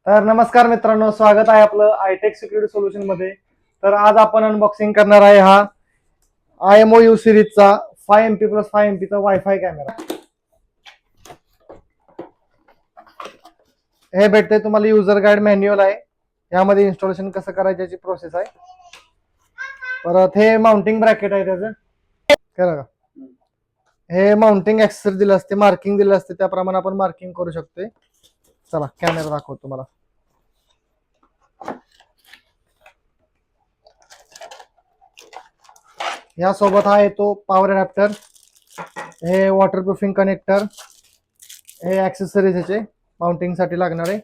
तर नमस्कार मित्रांनो, स्वागत आहे आपलं आयटेक सिक्युरिटी सोल्युशन मध्ये. तर आज आपण अनबॉक्सिंग करणार आहे हा IMOU सिरीजचा 5MP+5MP चा वायफाय कॅमेरा. हे भेटते तुम्हाला युजर गाईड मॅन्युअल आहे. यामध्ये इन्स्टॉलेशन कसं करायचं याची प्रोसेस आहे. परत हे माउंटिंग ब्रॅकेट आहे त्याचं. करा का हे माउंटिंग ऍक्सेसरी दिलं असते, मार्किंग दिलं असते, त्याप्रमाणे आपण मार्किंग करू शकतोय. चला कॅमेरा दाखवतो तुम्हाला. यासोबत हा येतो पॉवर अडॅप्टर, हे वॉटरप्रूफिंग कनेक्टर, हे ऍक्सेसरीज ह्याचे माउंटिंग साठी लागणारे,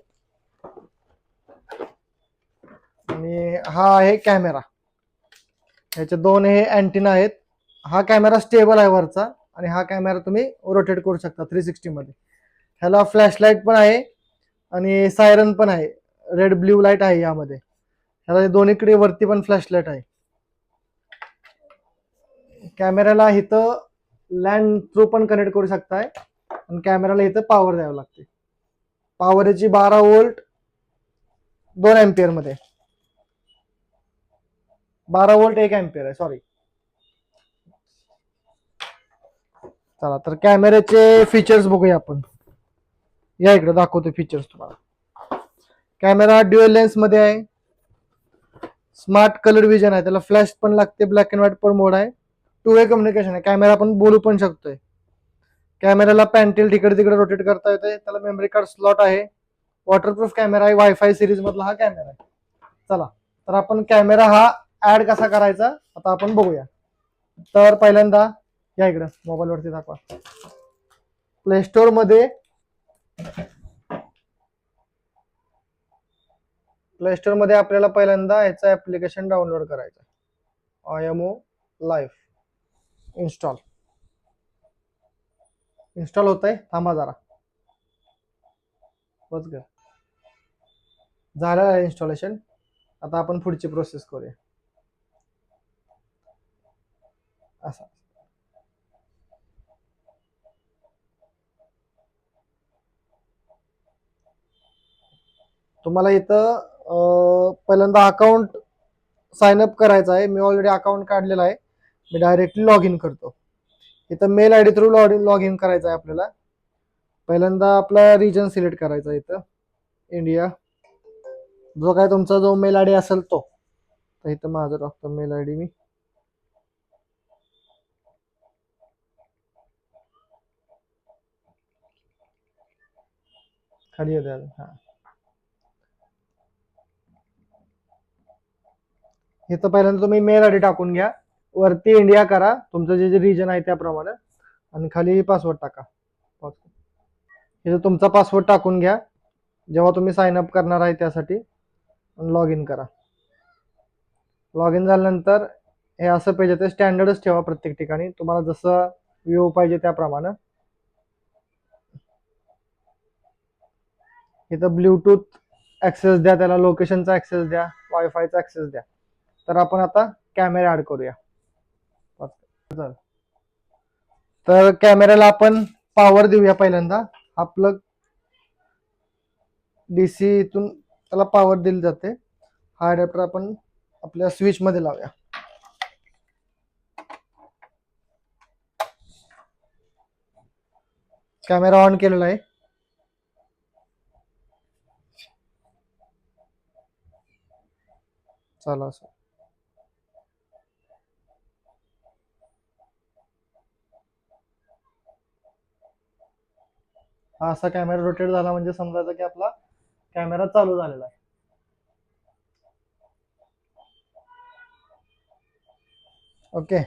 आणि हा आहे कॅमेरा. ह्याचे दोन हे अँटिना आहेत. हा कॅमेरा स्टेबल आहे वरचा, आणि हा कॅमेरा तुम्ही रोटेट करू शकता 360 मध्ये. ह्याला फ्लॅशलाईट पण आहे आणि सायरन पण आहे, रेड ब्ल्यू लाईट आहे यामध्ये. ह्याला दोन्हीकडे वरती पण फ्लॅशलाईट आहे. कॅमेऱ्याला इथं लँड थ्रू पण कनेक्ट करू शकताय, आणि कॅमेऱ्याला इथं पॉवर द्यावं लागते. पॉवरची 12 वोल्ट 2 एम्पियर मध्ये, 12 वोल्ट 1 एम्पियर आहे, सॉरी. चला तर कॅमेऱ्याचे फीचर्स बघूया आपण. या इकडे दाखवतो फीचर्स तुम्हाला. कॅमेरा ड्युअल लेन्स मध्ये आहे, स्मार्ट कलर विजन आहे, त्याला फ्लॅश पण लागते, ब्लॅक अँड व्हाईट पण मोड आहे, 2 वे कम्युनिकेशन आहे. कॅमेरा आपण बोलू पण शकतोय. कॅमेऱ्याला पॅन्टेल तिकडे तिकडे रोटेट करता येते. त्याला मेमरी कार्ड स्लॉट आहे. वॉटरप्रूफ कॅमेरा आहे, वायफाय सिरीज मधला हा कॅमेरा आहे. चला तर आपण कॅमेरा हा ऍड कसा करायचा आता आपण बघूया. तर पहिल्यांदा या इकडे मोबाईल वरती दाखवा. प्ले स्टोर मध्ये आपल्याला पहिल्यांदा याचं ऍप्लिकेशन डाउनलोड करायचं. IMO लाईव्ह इन्स्टॉल होत आहे, थांबा जरा. बस ग, झालं आहे इन्स्टॉलेशन. आता आपण पुढची प्रोसेस करूया. असं तुम्हाला इथं पहिल्यांदा अकाउंट साइन अप करायचं आहे. मी ऑलरेडी अकाउंट काढलेला आहे. मी डायरेक्टली लॉग इन करतो. इथं mail ID through log in करायचं आहे आपल्याला. पहिल्यांदा आपला रिजन सिलेक्ट करायचा, इथं इंडिया. जो काय तुमचा जो मेल आयडी असेल तो. तर इथं माझं टाकतो मेल आयडी मी. खाली येते हा. इथं पहिल्यांदा तुम्ही मेल आयडी टाकून घ्या, वरती इंडिया करा, तुमचं जे जे रिजन आहे त्याप्रमाणे, आणि खाली पासवर्ड टाका. इथं तुमचा पासवर्ड टाकून घ्या जेव्हा तुम्ही साइन अप करणार आहे त्यासाठी, लॉग इन करा. लॉग इन झाल्यानंतर हे असं पेज येते. स्टँडर्डच ठेवा प्रत्येक ठिकाणी, तुम्हाला जसं व्ह्यू पाहिजे त्याप्रमाणे. इथं ब्ल्यूटूथ ऍक्सेस द्या, त्याला लोकेशनचा ऍक्सेस द्या, वायफायचा ऍक्सेस द्या. तर आपण आता कॅमेरा ऍड करूया. तर कॅमेऱ्याला आपण पॉवर देऊया. पहिल्यांदा आपलं डीसी इथून त्याला पॉवर दिली जाते. हा अडॅप्टर आपण आपल्या स्विच मध्ये लावूया. कॅमेरा ऑन केलेला आहे. चला सर, हा असा कॅमेरा रोटेट झाला म्हणजे समजायचं की आपला कॅमेरा चालू झालेला आहे. ओके,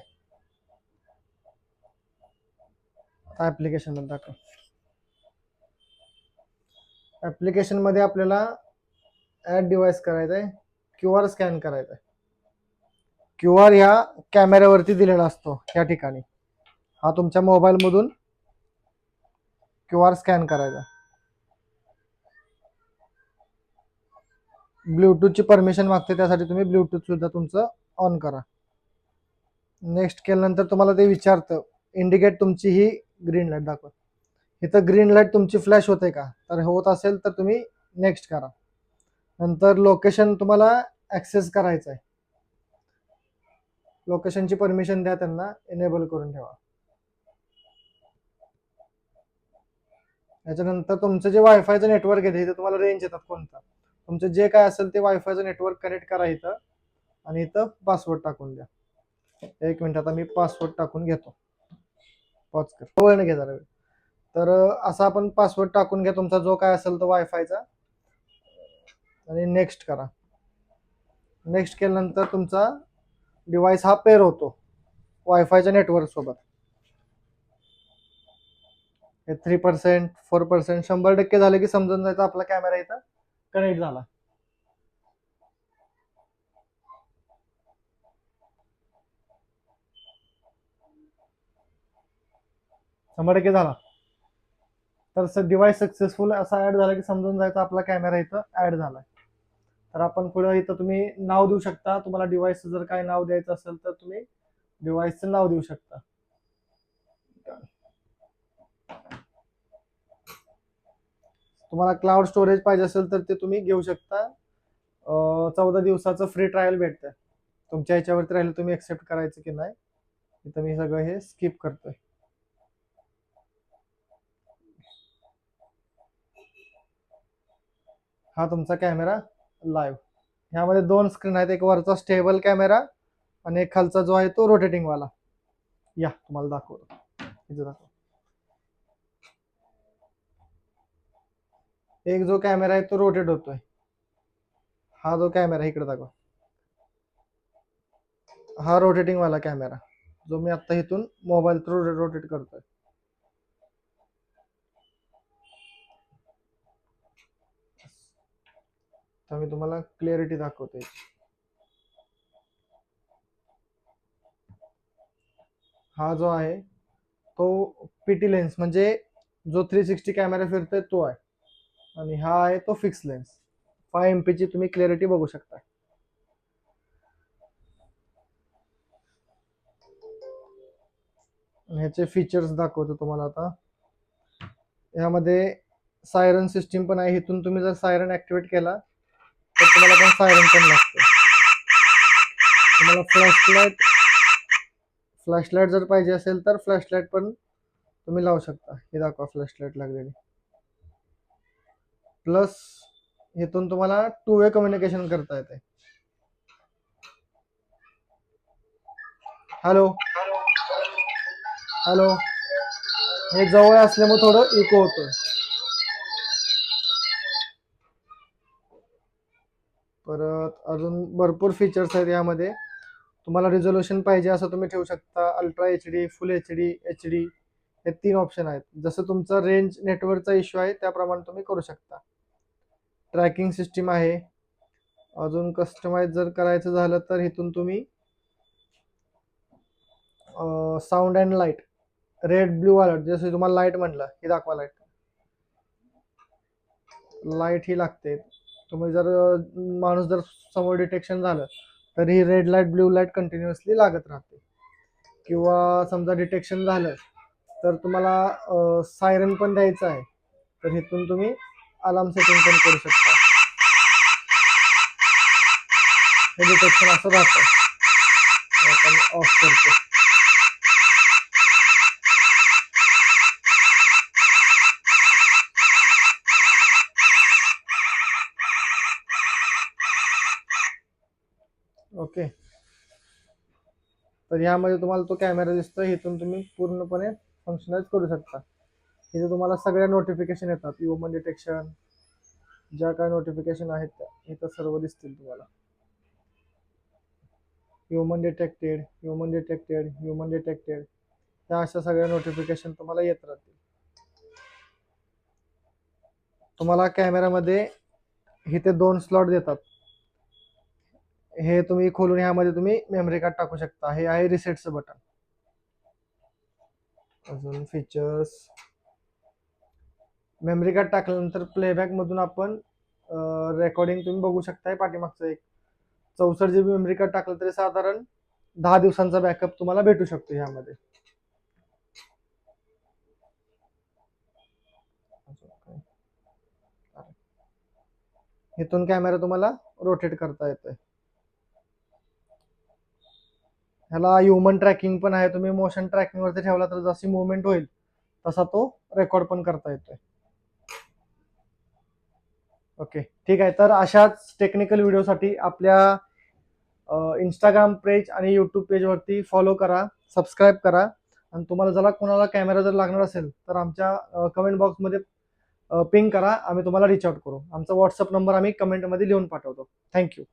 ऍप्लिकेशन मध्ये दाखव. ऍप्लिकेशन मध्ये आपल्याला ऍड डिव्हाइस करायचा आहे, QR स्कॅन करायचा आहे. QR ह्या कॅमेऱ्यावरती दिलेला असतो या ठिकाणी. हा तुमच्या मोबाईल मधून QR स्कॅन करायचा. ब्लूटूथची परमिशन मागते, त्यासाठी तुम्ही ब्लूटूथ सुद्धा तुमचं ऑन करा. नेक्स्ट केल्यानंतर तुम्हाला ते विचारतं इंडिकेट तुमची ही ग्रीन लाईट दाखवा. इथं ग्रीन लाईट तुमची फ्लॅश होते का, तर होत असेल तर तुम्ही नेक्स्ट करा. नंतर लोकेशन तुम्हाला ऍक्सेस करायचं आहे. लोकेशनची परमिशन द्या, त्यांना एनेबल करून ठेवा. त्याच्यानंतर तुमचं जे वायफायचं नेटवर्क आहे इथे तुम्हाला रेंज येतात कोणता, तुमचं जे काय असेल ते वायफायचं नेटवर्क कनेक्ट करा इथं आणि इथं पासवर्ड टाकून द्या. 1 मिनिट, आता मी पासवर्ड टाकून घेतो. पॉज कर, जवळ घे जरा. तर असा आपण पासवर्ड टाकून घ्या तुमचा जो काय असेल तो वायफायचा आणि नेक्स्ट करा. नेक्स्ट केल्यानंतर तुमचा डिव्हाइस हा पेअर होतो वायफायच्या नेटवर्क सोबत. हे 3%, 4%, 100% झाले की समजून जायचं आपला कॅमेरा इथं कनेक्ट झाला. शंभर टक्के झाला तर डिव्हाइस सक्सेसफुल असा ऍड झाला की समजून जायचं आपला कॅमेरा इथं ऍड झालाय. तर आपण पुढे इथं तुम्ही नाव देऊ शकता. तुम्हाला डिव्हाइसचं जर काय नाव द्यायचं असेल तर तुम्ही डिव्हाइसचं नाव देऊ शकता. तुम्हाला क्लाउड स्टोरेज पाहिजे असेल तर ते तुम्ही घेऊ शकता. 14 दिवसाचं फ्री ट्रायल भेटतं. तुमच्या ह्याच्यावरती राहिलं तुम्ही एक्सेप्ट करायचं की नाही. इथं मी सगळं हे स्किप करतोय. हा तुमचा कॅमेरा लाईव्ह. ह्यामध्ये 2 स्क्रीन आहेत, एक वरचा स्टेबल कॅमेरा आणि एक खालचा जो आहे तो रोटेटिंग वाला. या तुम्हाला दाखवतो, इथे दाखव. एक जो कॅमेरा आहे तो रोटेट होतोय. हा जो कॅमेरा इकडे दाखव, हा रोटेटिंग वाला कॅमेरा जो मी आता इथून मोबाईल थ्रू रोटेट करतोय. तर मी तुम्हाला क्लिअरिटी दाखवतोय. हा जो आहे तो पीटी लेन्स म्हणजे जो 360 कॅमेरा फिरतोय तो आहे आणि हा आहे तो फिक्स लेन्स. 5 MP ची तुम्ही क्लिअरिटी बघू शकता. ह्याचे फीचर्स दाखवतो तुम्हाला आता. ह्यामध्ये सायरन सिस्टीम पण आहे. इथून तुम्ही जर सायरन ऍक्टिव्हेट केला तर तुम्हाला पण सायरन पण लागतं. तुम्हाला फ्लॅशलाईट जर पाहिजे असेल तर फ्लॅशलाईट पण तुम्ही लावू शकता. हे दाखवा फ्लॅशलाईट लागलेली. प्लस इथून तुम्हाला 2 वे कम्युनिकेशन करता येते. हॅलो हॅलो, हे जवळ असल्यामुळे थोडं इको होतोय. परत अजून भरपूर फीचर्स आहेत यामध्ये. तुम्हाला रिझोल्युशन पाहिजे असं तुम्ही ठेवू शकता. अल्ट्रा HD, फुल HD, HD हे 3 ऑप्शन आहेत. जसं तुमचा रेंज नेटवर्कचा इश्यू आहे त्याप्रमाणे तुम्ही करू शकता. ट्रॅकिंग सिस्टीम आहे. अजून कस्टमाइज जर करायचं झालं तर इथून तुम्ही sound and light, red blue alert, जसं तुम्हाला लाईट म्हटलं हे दाखवा. लाईट ही लागते. तुम्ही जर माणूस जर समोर डिटेक्शन झालं तर ही red light blue light continuously लागत राहते. किंवा समजा डिटेक्शन झालं तर तुम्हाला सायरन पण द्यायचं आहे तर इथून तुम्ही अलार्म सेटिंग पण करू शकता. हे डिटेक्शन असं राहतं. आता मी ऑफ करतो. ओके, तर यामध्ये तुम्हाला तो कॅमेरा दिसतोय. इथून तुम्ही पूर्णपणे फंक्शनाइज करू शकता. इथे तुम्हाला सगळ्या नोटिफिकेशन येतात. ह्युमन डिटेक्शन, ज्या काय नोटिफिकेशन आहेत त्या इथं सर्व दिसतील तुम्हाला. Human detected, human detected, human detected, त्या अशा सगळ्या नोटिफिकेशन तुम्हाला येत राहतील. तुम्हाला कॅमेरामध्ये इथे 2 स्लॉट देतात. हे तुम्ही खोलून ह्यामध्ये तुम्ही मेमरी कार्ड टाकू शकता. हे आहे रिसेटचं बटन. अजून फीचर्स, मेमरी कार्ड टाकल्यानंतर प्लेबॅक मधून आपण रेकॉर्डिंग तुम्ही बघू शकताय. पाठीमागचं एक 64 GB मेमरी कार्ड टाकलं तरी साधारण 10 दिवसांचा बॅकअप तुम्हाला भेटू शकतो ह्यामध्ये. इथून कॅमेरा तुम्हाला रोटेट करता येतोय. ह्याला ह्युमन ट्रॅकिंग पण आहे. तुम्ही मोशन ट्रॅकिंग वरती ठेवला तर जशी मुवमेंट होईल तसा तो रेकॉर्ड पण करता येतोय. ओके, ठीक आहे. तर अशाच टेक्निकल व्हिडिओसाठी आपल्या इंस्टाग्राम पेज आणि यूट्यूब पेजवरती फॉलो करा, सबस्क्राईब करा. आणि तुम्हाला जर कोणाला कॅमेरा जर लागणार असेल तर आमच्या कमेंट बॉक्समध्ये पिंग करा, आम्ही तुम्हाला रिच आउट करू. आमचा व्हॉट्सअप नंबर आम्ही कमेंटमध्ये लिहून पाठवतो. थँक्यू.